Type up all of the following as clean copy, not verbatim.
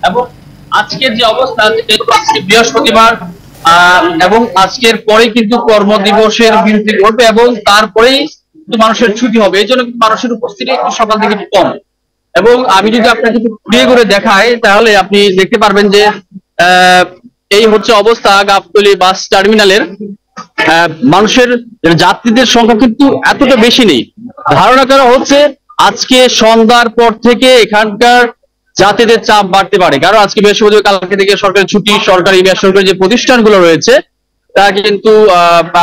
এবং আজকের যে অবস্থা, বৃহস্পতিবার এবং আজকের পরে কিন্তু কর্মদিবসের বিরতি ঘটবে এবং তারপরেই কিন্তু মানুষের ছুটি হবে, এই জন্য মানুষের উপস্থিতি একটু সকাল থেকে একটু কম। এবং আমি যদি আপনাকে একটু ঘুরিয়ে করে দেখাই তাহলে আপনি দেখতে পারবেন যে এই হচ্ছে অবস্থা গাবতলী বাস টার্মিনালের। মানুষের যাত্রীদের সংখ্যা কিন্তু এতটা বেশি নেই। ধারণা করা হচ্ছে আজকে সন্ধ্যার পর থেকে এখানকার যাত্রীদের চাপ বাড়তে পারে, কারণ আজকে বৃহস্পতিবার, কালকে থেকে সরকারি ছুটি, সরকারি বেসরকারি যে প্রতিষ্ঠানগুলো রয়েছে তা কিন্তু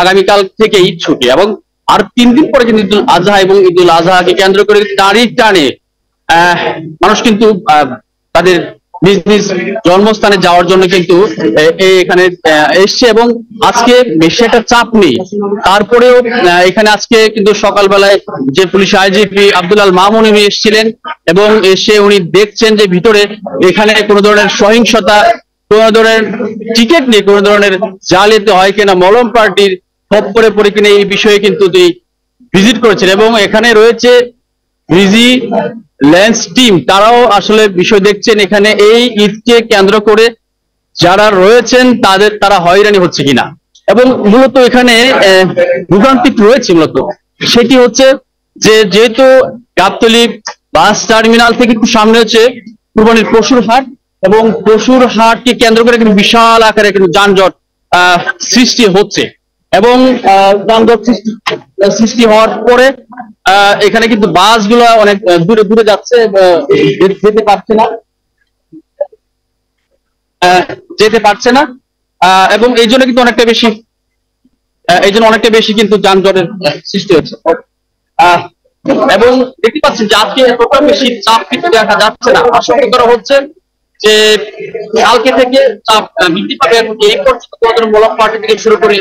আগামীকাল থেকেই ছুটি, এবং আর 3 দিন পরে কিন্তু ঈদুল আজহা, এবং ঈদুল আজহাকে কেন্দ্র করে তারিখ টানে মানুষ কিন্তু তাদের নিজ নিজ জন্মস্থানে যাওয়ার জন্য কিন্তু এখানে এসছে, এবং আজকে বেশি একটা চাপ নেই। তারপরেও এখানে আজকে কিন্তু সকালবেলায় যে পুলিশ আইজিপি আব্দুল আল মামুন উনি এসেছিলেন, এবং এসে উনি দেখছেন যে ভিতরে এখানে কোনো ধরনের সহিংসতা, কোনো ধরনের টিকিট নেই, কোনো ধরনের জালিয়াতি হয় কিনা, মলম পার্টির খপ্পরে পড়ে কিনা, এই বিষয়ে কিন্তু তিনি ভিজিট করেছেন। এবং এখানে রয়েছে ভিজিল্যান্স টিম, তারাও আসলে বিষয় দেখছেন এখানে এই ঈদকে কেন্দ্র করে যারা রয়েছেন তারা হয়রানি হচ্ছে কিনা। এবং মূলত এখানে ভোগান্তি রয়েছে, মূলত সেটি হচ্ছে যে যেহেতু গাবতলী বাস টার্মিনাল থেকে একটু সামনে হচ্ছে কুরবানির পশুর হাট, এবং পশুর হাটকে কেন্দ্র করে কিন্তু বিশাল আকারে কিন্তু যানজট সৃষ্টি হচ্ছে, এবং যানজট সৃষ্টি হওয়ার পরে এখানে কিন্তু বাসগুলো অনেক দূরে দূরে যাচ্ছে, যেতে পারছে না, যেতে পারছে না। এবং এই জন্য কিন্তু অনেকটা বেশি কিন্তু যানজটের সৃষ্টি হচ্ছে। এবং দেখতে পাচ্ছেন যে আজকে এতটা বেশি চাপ কিন্তু দেখা যাচ্ছে না। আশঙ্কা করা হচ্ছে যে কালকে থেকে চাপ বৃদ্ধি পাবে, এবং এই পর্যন্ত মূলক পার্টি থেকে শুরু করে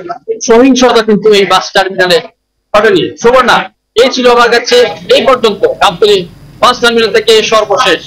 সহিংসতা কিন্তু এই বাস টার্মিনালে ঘটেনি। সুবর্ণা, এই ছিল আমার কাছে এই পর্যন্ত গাবতলী বাস টার্মিনাল থেকে সর্বশেষ।